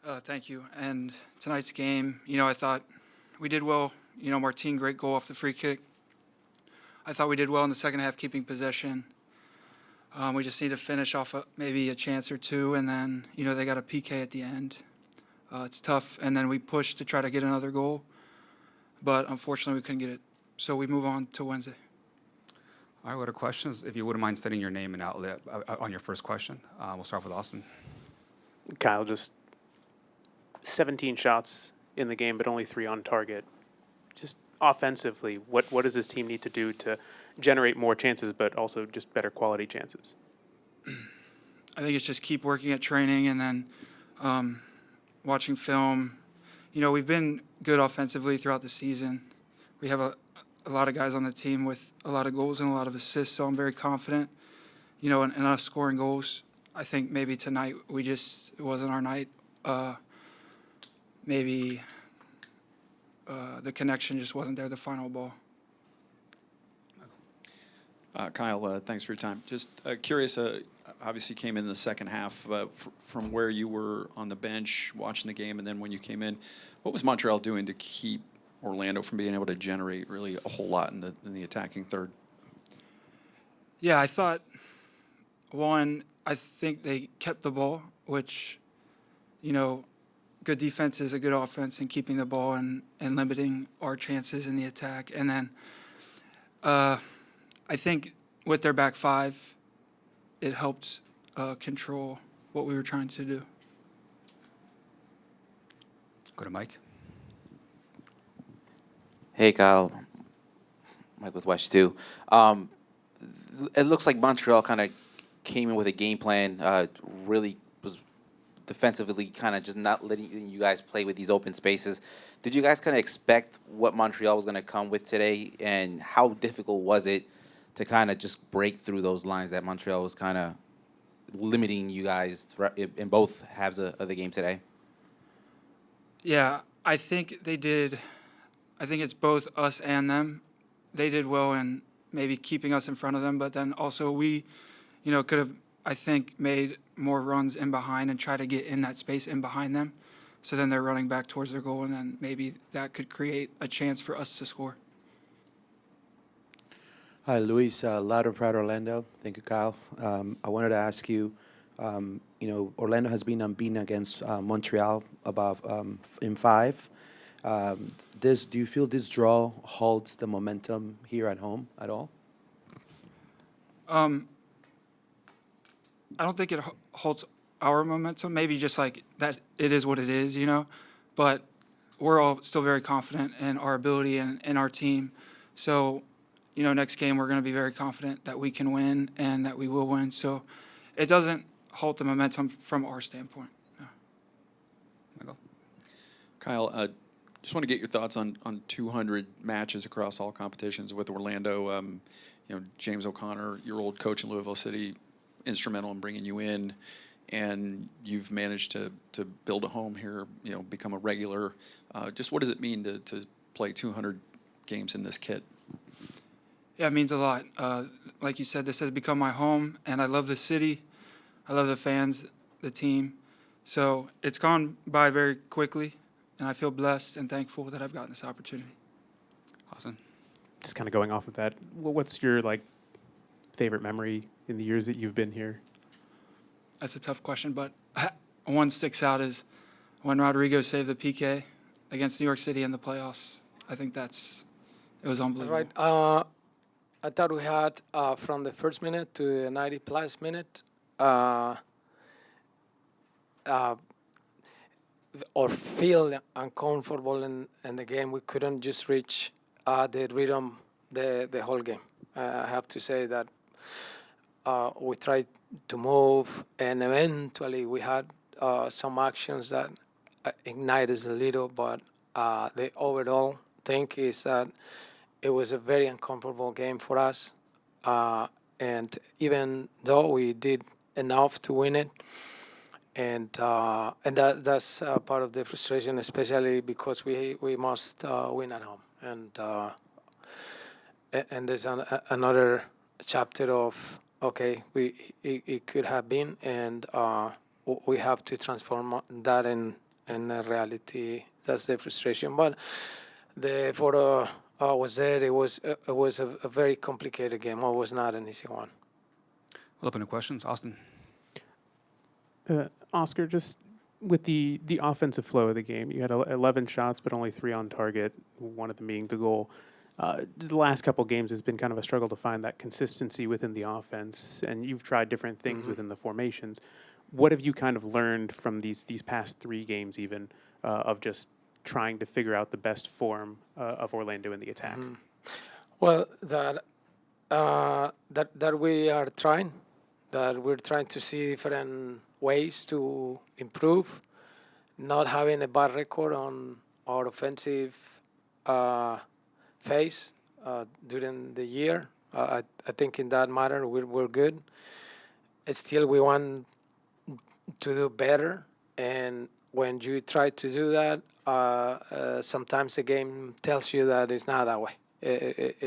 Thank you. And tonight's game, I thought we did well. Martín, great goal off the free kick. I thought we did well in the second half, keeping possession. We just need to finish off maybe a chance or two, and then, they got a PK at the end. It's tough, and then we pushed to try to get another goal, but unfortunately we couldn't get it. So we move on to Wednesday. All right, what are questions? If you wouldn't mind stating your name and outlet on your first question. We'll start with Austin. Kyle, just 17 shots in the game, but only 3 on target. Just offensively, what does this team need to do to generate more chances, but also just better quality chances? I think it's just keep working at training and then watching film. We've been good offensively throughout the season. We have a lot of guys on the team with a lot of goals and a lot of assists, so I'm very confident, in us scoring goals. I think maybe tonight it wasn't our night. Maybe the connection just wasn't there, the final ball. Kyle, thanks for your time. Just curious, obviously you came in the second half from where you were on the bench watching the game, and then when you came in, what was Montreal doing to keep Orlando from being able to generate really a whole lot in the attacking third? Yeah, I thought, I think they kept the ball, which, good defense is a good offense in keeping the ball and limiting our chances in the attack. And then I think with their back five, it helped control what we were trying to do. Go to Mike. Hey, Kyle. Mike with West 2. It looks like Montreal kind of came in with a game plan, really was defensively kind of just not letting you guys play with these open spaces. Did you guys kind of expect what Montreal was going to come with today, and how difficult was it to kind of just break through those lines that Montreal was kind of limiting you guys in both halves of the game today? Yeah, I think they did. I think it's both us and them. They did well in maybe keeping us in front of them, but then also we, could have, I think, made more runs in behind and try to get in that space in behind them. So then they're running back towards their goal, and then maybe that could create a chance for us to score. Hi, Luis, loud and proud Orlando. Thank you, Kyle. I wanted to ask you, Orlando has been unbeaten against Montreal in 5. Do you feel this draw halts the momentum here at home at all? I don't think it holds our momentum. Maybe just like that, it is what it is, But we're all still very confident in our ability and in our team. So, next game we're going to be very confident that we can win and that we will win. So it doesn't halt the momentum from our standpoint. No. Michael? Kyle, just want to get your thoughts on 200 matches across all competitions with Orlando. James O'Connor, your old coach in Louisville City, instrumental in bringing you in, and you've managed to build a home here, become a regular. Just what does it mean to play 200 games in this kit? Yeah, it means a lot. Like you said, this has become my home, and I love the city. I love the fans, the team. So it's gone by very quickly, and I feel blessed and thankful that I've gotten this opportunity. Awesome. Just kind of going off of that, what's your favorite memory in the years that you've been here? That's a tough question, but one sticks out is when Rodrigo saved the PK against New York City in the playoffs. I think it was unbelievable. Right. I thought we had from the first minute to the 90-plus minute or feel uncomfortable in the game. We couldn't just reach the rhythm the whole game. I have to say that we tried to move, and eventually we had some actions that ignited us a little, but the overall thing is that it was a very uncomfortable game for us. And even though we did enough to win it, and that's part of the frustration, especially because we must win at home. And there's another chapter of, okay, it could have been, and we have to transform that in reality, that's the frustration. But the photo was there. It was a very complicated game. It was not an easy one. We'll open to questions. Austin. Oscar, just with the offensive flow of the game, you had 11 shots, but only 3 on target, one of them being the goal. The last couple games has been kind of a struggle to find that consistency within the offense, and you've tried different things within the formations. What have you kind of learned from these past 3 games even of just trying to figure out the best form of Orlando in the attack? Well, that we are trying, that we're trying to see different ways to improve, not having a bad record on our offensive phase during the year. I think in that matter we're good. Still, we want to do better, and when you try to do that, sometimes the game tells you that it's not that way. It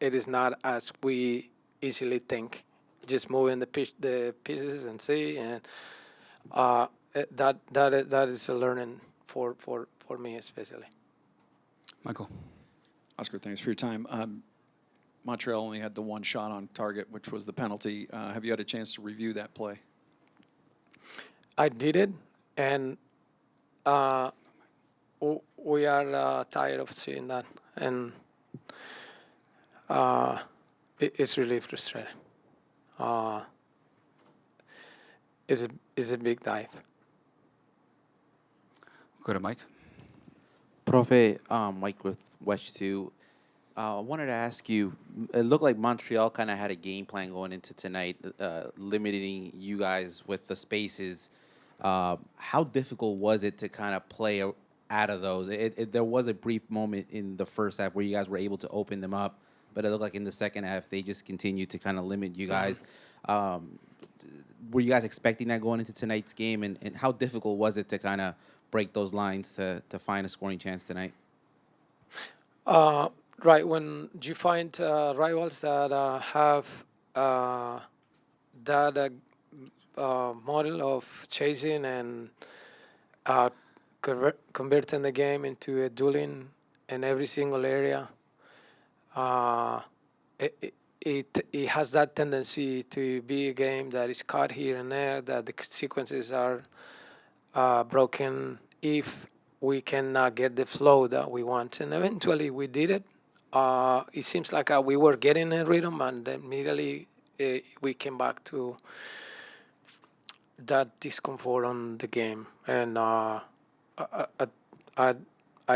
is not as we easily think. Just moving the pieces and see, and that is a learning for me especially. Michael. Oscar, thanks for your time. Montreal only had the 1 shot on target, which was the penalty. Have you had a chance to review that play? I did it, and we are tired of seeing that, and it's really frustrating. It's a big dive. Go to Mike. Profe, Mike with Wedge 2. I wanted to ask you, it looked like Montreal kind of had a game plan going into tonight, limiting you guys with the spaces. How difficult was it to kind of play out of those? There was a brief moment in the first half where you guys were able to open them up, but it looked like in the second half they just continued to kind of limit you guys. Were you guys expecting that going into tonight's game, and how difficult was it to kind of break those lines to find a scoring chance tonight? Right, when you find rivals that have that model of chasing and converting the game into a dueling in every single area, it has that tendency to be a game that is caught here and there, that the sequences are broken if we cannot get the flow that we want. And eventually we did it. It seems like we were getting a rhythm, and immediately we came back to that discomfort on the game. And I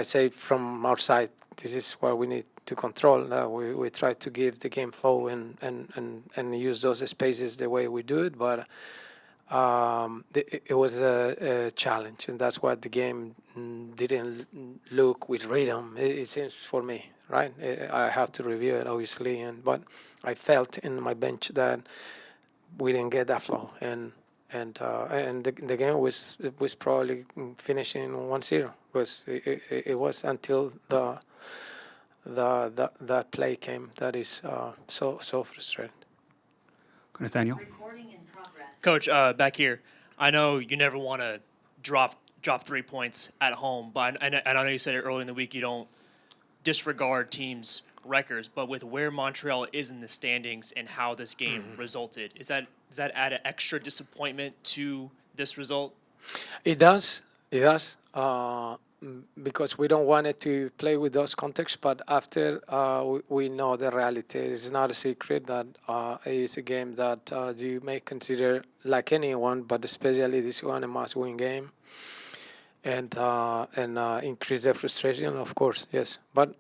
say from our side, this is what we need to control. We try to give the game flow and use those spaces the way we do it, but it was a challenge, and that's why the game didn't look with rhythm. It seems for me, right? I have to review it obviously, but I felt in my bench that we didn't get that flow, and the game was probably finishing 1-0 because it was until that play came that is so frustrating. Nathaniel. Coach, back here, I know you never want to drop 3 points at home, but I know you said it earlier in the week you don't disregard teams' records, but with where Montreal is in the standings and how this game resulted, does that add an extra disappointment to this result? It does. Because we don't want it to play with those contexts, but after we know the reality. It's not a secret that it's a game that you may consider like anyone, but especially this one a must-win game, and increase the frustration, of course, yes. But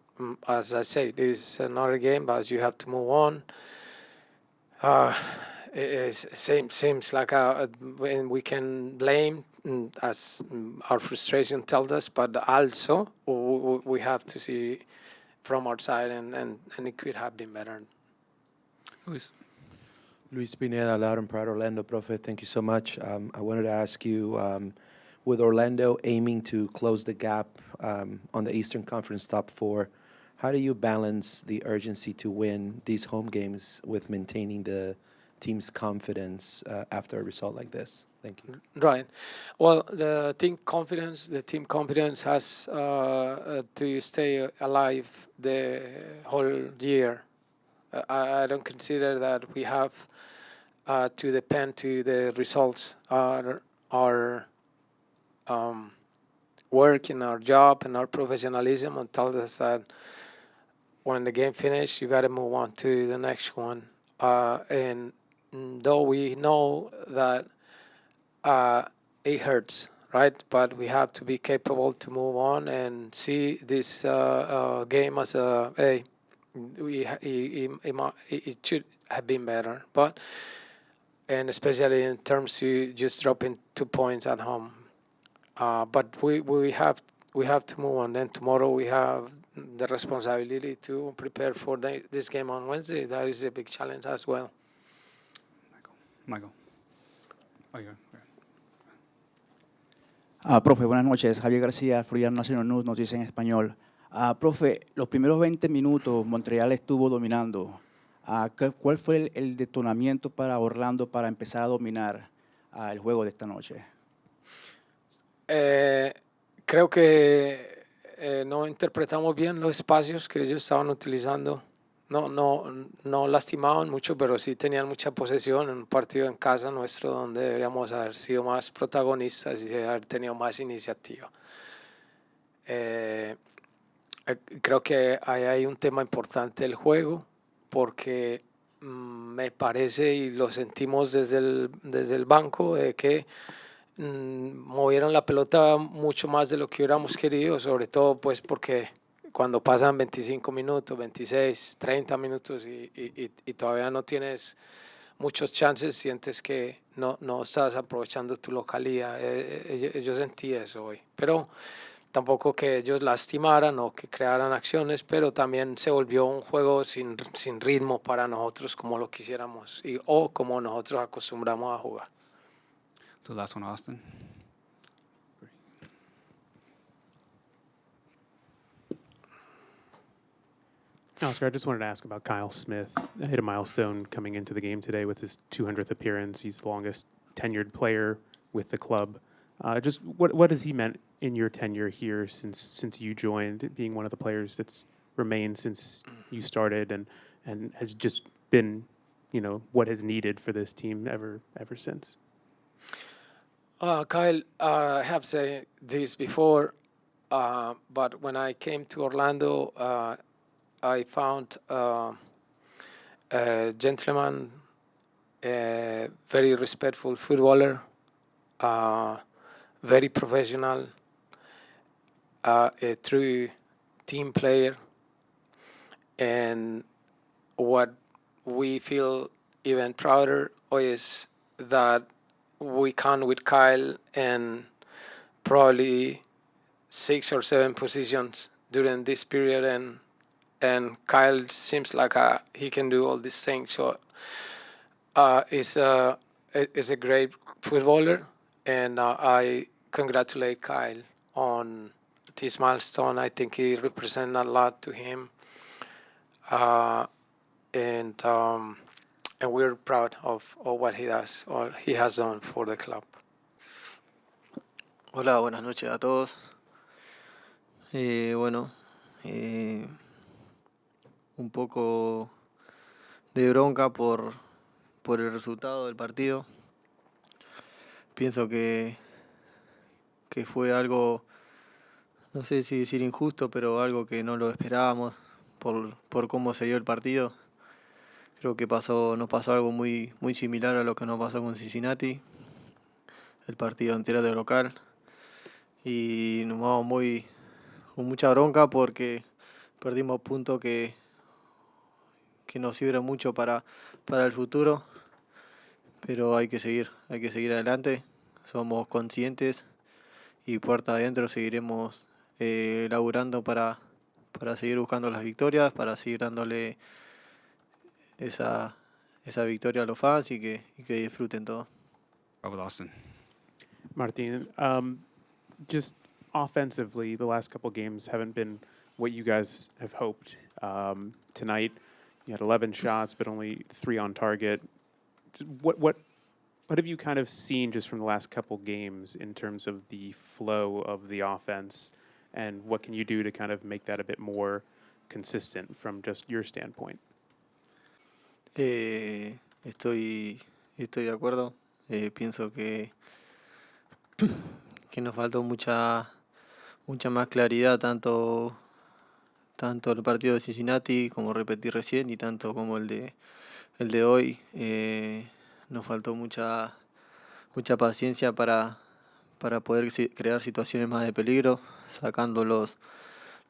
as I say, this is another game, but you have to move on. It seems like when we can blame as our frustration tells us, but also we have to see from outside, and it could have been better. Luis Pineda, Loud and Proud Orlando. Profe, thank you so much. I wanted to ask you, with Orlando aiming to close the gap on the Eastern Conference top 4, how do you balance the urgency to win these home games with maintaining the team's confidence after a result like this? Thank you. Right. Well, the team confidence has to stay alive the whole year. I don't consider that we have to depend to the results. Our work in our job and our professionalism and tells us that when the game finishes, you got to move on to the next one. And though we know that it hurts, right? But we have to be capable to move on and see this game as it should have been better. But and especially in terms of just dropping 2 points at home. But we have to move on. Then tomorrow we have the responsibility to prepare for this game on Wednesday. That is a big challenge as well. Michael. Oh, yeah. Profe, buenas noches. Javier García, Florida National News, Noticias en Español. Profe, los primeros 20 minutos Montreal estuvo dominando. ¿Cuál fue el detonamiento para Orlando para empezar a dominar el juego de esta noche? Creo que no interpretamos bien los espacios que ellos estaban utilizando. No lastimaban mucho, pero sí tenían mucha posesión en un partido en casa nuestro donde deberíamos haber sido más protagonistas y haber tenido más iniciativa. Creo que ahí hay un tema importante del juego porque me parece y lo sentimos desde el banco de que movieron la pelota mucho más de lo que hubiéramos querido, sobre todo pues porque cuando pasan 25 minutos, 26, 30 minutos y todavía no tienes muchos chances, sientes que no estás aprovechando tu localidad. Yo sentí eso hoy. Pero tampoco que ellos lastimaran o que crearan acciones, pero también se volvió un juego sin ritmo para nosotros como lo quisiéramos o como nosotros acostumbramos a jugar. The last one, Austin. Oscar, I just wanted to ask about Kyle Smith. Hit a milestone coming into the game today with his 200th appearance. He's the longest tenured player with the club. Just what has he meant in your tenure here since you joined, being one of the players that's remained since you started and has just been, what is needed for this team ever since? Kyle, I have said this before, but when I came to Orlando, I found a gentleman, a very respectful footballer, very professional, a true team player. And what we feel even prouder is that we count with Kyle in probably 6 or 7 positions during this period, and Kyle seems like he can do all these things. So he's a great footballer, and I congratulate Kyle on this milestone. I think he represents a lot to him, and we're proud of what he does or he has done for the club. Hola, buenas noches a todos. Un poco de bronca por el resultado del partido. Pienso que fue algo, no sé si decir injusto, pero algo que no lo esperábamos por cómo se dio el partido. Creo que nos pasó algo muy similar a lo que nos pasó con Cincinnati, el partido entero de local. Y nos vamos con mucha bronca porque perdimos puntos que nos sirven mucho para el futuro, pero hay que seguir adelante. Somos conscientes y puerta adentro seguiremos laburando para seguir buscando las victorias, para seguir dándole esa victoria a los fans y que disfruten todo. With Austin. Martín, just offensively, the last couple games haven't been what you guys have hoped. Tonight, you had 11 shots, but only 3 on target. just what have you kind of seen just from the last couple games in terms of the flow of the offense, and what can you do to kind of make that a bit more consistent from just your standpoint? Estoy de acuerdo. Pienso que nos faltó mucha más claridad, tanto el partido de Cincinnati, como repetí recién, y tanto como el de hoy. Nos faltó mucha paciencia para poder crear situaciones más de peligro, sacando los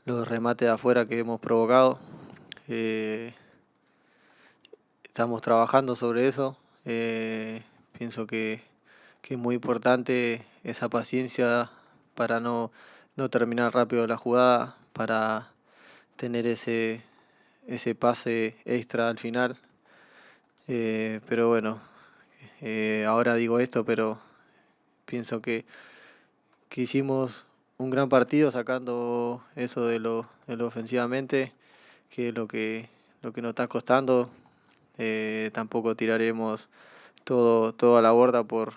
remates de afuera que hemos provocado. Estamos trabajando sobre eso. Pienso que es muy importante esa paciencia para no terminar rápido la jugada, para tener ese pase extra al final. Pero bueno, ahora digo esto, pero pienso que hicimos un gran partido sacando eso de lo ofensivamente, que es lo que nos está costando. Tampoco tiraremos todo a la borda por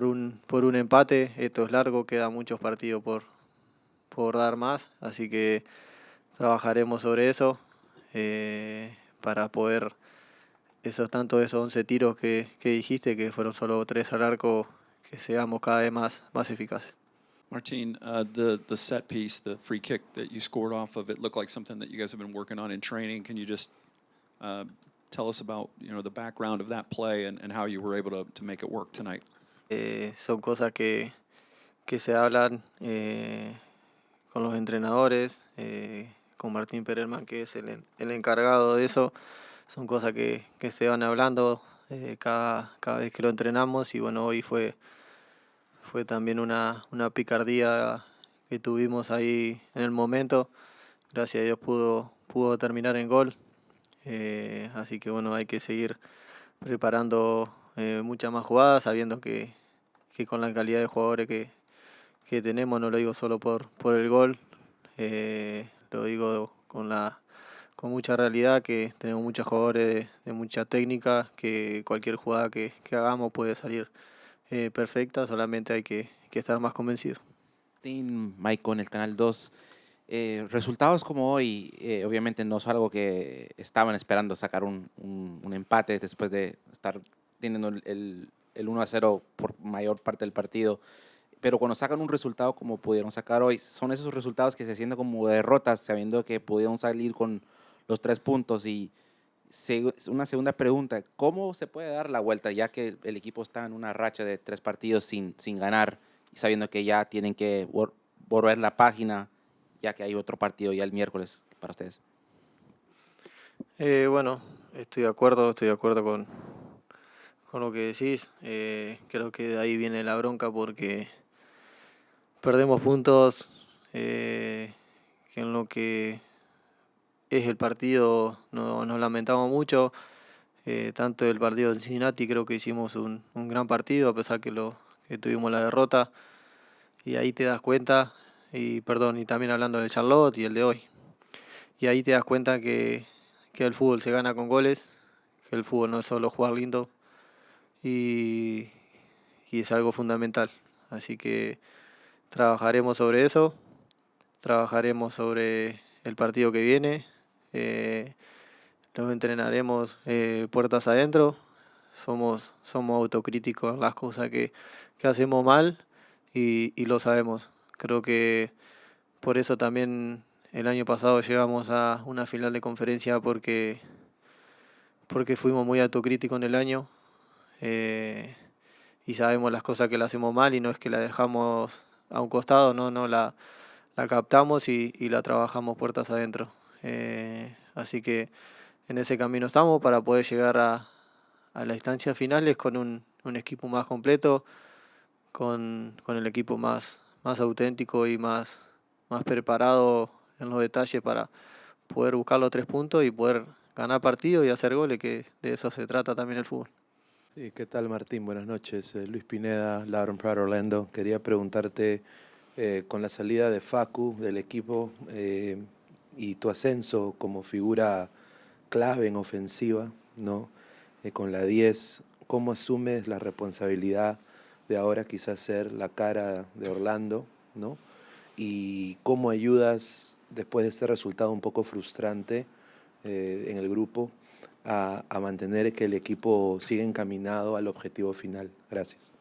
un empate. Esto es largo, quedan muchos partidos por dar más, así que trabajaremos sobre eso para poder esos 11 tiros que dijiste, que fueron solo 3 al arco, que seamos cada vez más eficaces. Martín, the set piece, the free kick that you scored off of, it looked like something that you guys have been working on in training. Can you just tell us about the background of that play and how you were able to make it work tonight? Son cosas que se hablan con los entrenadores, con Martín Perelman, que es el encargado de eso. Son cosas que se van hablando cada vez que lo entrenamos, y bueno, hoy fue también una picardía que tuvimos ahí en el momento. Gracias a Dios pudo terminar en gol, así que bueno, hay que seguir preparando muchas más jugadas, sabiendo que con la calidad de jugadores que tenemos, no lo digo solo por el gol, lo digo con mucha realidad, que tenemos muchos jugadores de mucha técnica, que cualquier jugada que hagamos puede salir perfecta, solamente hay que estar más convencidos. Mike con el Canal 2. Resultados como hoy, obviamente no es algo que estaban esperando, sacar un empate después de estar teniendo el 1-0 por mayor parte del partido. Pero cuando sacan un resultado como pudieron sacar hoy, son esos resultados que se sienten como derrotas, sabiendo que pudieron salir con los 3 puntos. Y una segunda pregunta, ¿cómo se puede dar la vuelta ya que el equipo está en una racha de 3 partidos sin ganar, y sabiendo que ya tienen que volver la página, ya que hay otro partido ya el miércoles para ustedes? Bueno, estoy de acuerdo con lo que decís. Creo que de ahí viene la bronca, porque perdemos puntos que en lo que es el partido nos lamentamos mucho. Tanto el partido de Cincinnati, creo que hicimos un gran partido, a pesar que tuvimos la derrota. Y ahí te das cuenta, y también hablando del Charlotte y el de hoy. Y ahí te das cuenta que el fútbol se gana con goles, que el fútbol no es solo jugar lindo, y es algo fundamental. Así que trabajaremos sobre eso, trabajaremos sobre el partido que viene, los entrenaremos puertas adentro. Somos autocríticos en las cosas que hacemos mal, y lo sabemos. Creo que por eso también el año pasado llegamos a una final de conferencia, porque fuimos muy autocríticos en el año, y sabemos las cosas que la hacemos mal, y no es que la dejamos a un costado, no la captamos y la trabajamos puertas adentro. Así que en ese camino estamos para poder llegar a las instancias finales con un equipo más completo, con el equipo más auténtico y más preparado en los detalles, para poder buscar los 3 puntos y poder ganar partidos y hacer goles, que de eso se trata también el fútbol. Sí, ¿qué tal, Martín? Buenas noches. Luis Pineda, Loud and Proud Orlando. Quería preguntarte, con la salida de Facu del equipo y tu ascenso como figura clave en ofensiva, ¿no? con la 10, ¿cómo asumes la responsabilidad de ahora quizás ser la cara de Orlando, ¿no? Y cómo ayudas después de este resultado un poco frustrante en el grupo a mantener que el equipo siga encaminado al objetivo final? Gracias.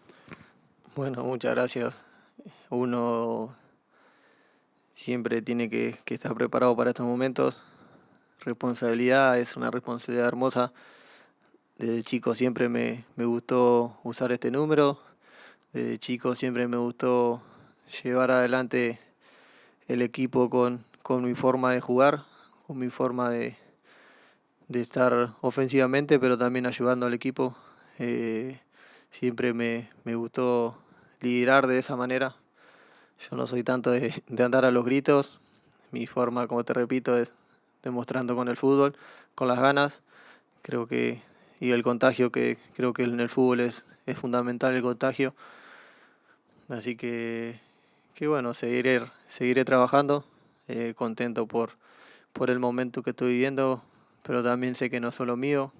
Bueno, muchas gracias. Uno siempre tiene que estar preparado para estos momentos. Responsabilidad es una responsabilidad hermosa. Desde chico siempre me gustó usar este número. Desde chico siempre me gustó llevar adelante el equipo con mi forma de jugar, con mi forma de estar ofensivamente, pero también ayudando al equipo. Siempre me gustó liderar de esa manera. Yo no soy tanto de andar a los gritos. Mi forma, como te repito, es demostrando con el fútbol, con las ganas. Creo que, y el contagio, que creo que en el fútbol es fundamental el contagio. Así que bueno, seguiré trabajando, contento por el momento que estoy viviendo, pero también sé que no es solo mío,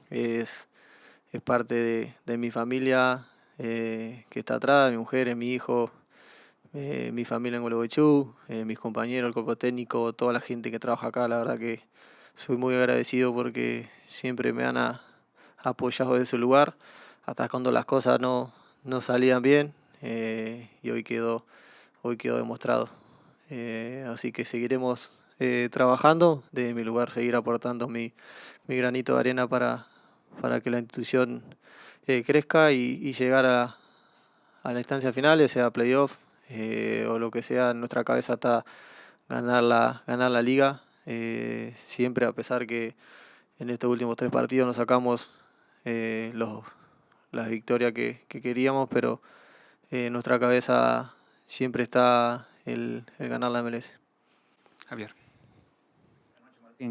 es parte de mi familia que está atrás, mi mujer, mi hijo, mi familia en Gualeguaychú, mis compañeros, el cuerpo técnico, toda la gente que trabaja acá. La verdad que soy muy agradecido porque siempre me han apoyado desde ese lugar, hasta cuando las cosas no salían bien, y hoy quedó demostrado. Así que seguiremos trabajando desde mi lugar, seguir aportando mi granito de arena para que la institución crezca y llegar a la instancia final, sea playoff o lo que sea. En nuestra cabeza está ganar la liga, siempre, a pesar que en estos últimos 3 partidos nos sacamos las victorias que queríamos, pero en nuestra cabeza siempre está el ganar la MLS. Javier.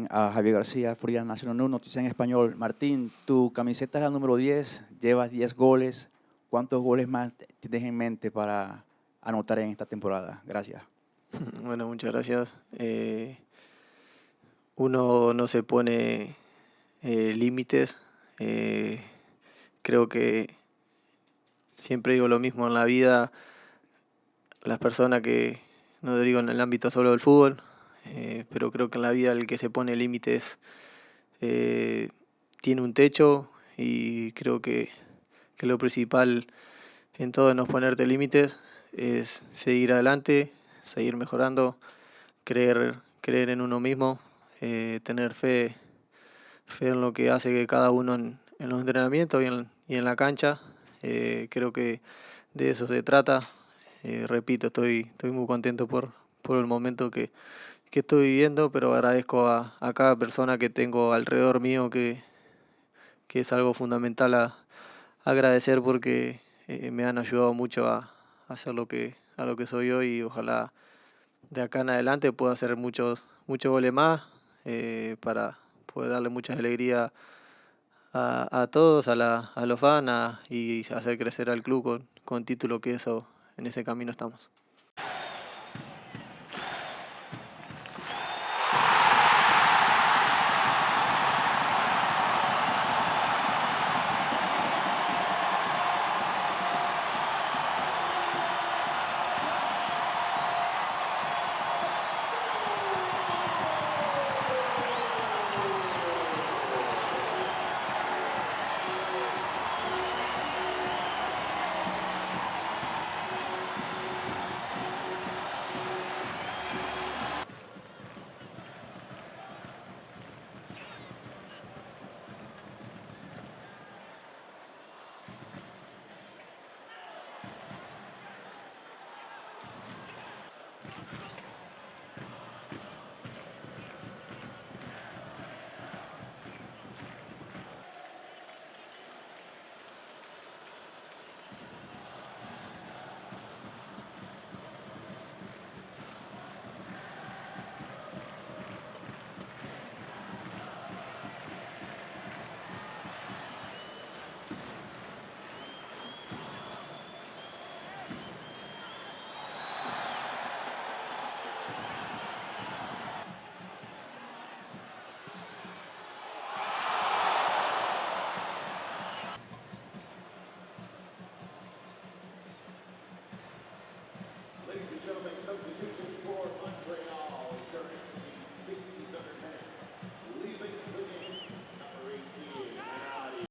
A Javier García, Furias Nacional News, Noticias en Español. Martín, tu camiseta es la número 10, llevas 10 goles. ¿Cuántos goles más tienes en mente para anotar en esta temporada? Gracias. Bueno, muchas gracias. Uno no se pone límites. Creo que siempre digo lo mismo en la vida. Las personas que, no digo en el ámbito solo del fútbol, pero creo que en la vida el que se pone límites tiene un techo, y creo que lo principal en todo no es ponerte límites, es seguir adelante, seguir mejorando, creer en uno mismo, tener fe en lo que hace que cada uno en los entrenamientos y en la cancha. Creo que de eso se trata. Repito, estoy muy contento por el momento que estoy viviendo, pero agradezco a cada persona que tengo alrededor mío, que es algo fundamental a agradecer, porque me han ayudado mucho a hacer lo que soy hoy, y ojalá de acá en adelante pueda hacer muchos goles más, para poder darle mucha alegría a todos, a los fans, y hacer crecer al club con título, que eso, en ese camino estamos.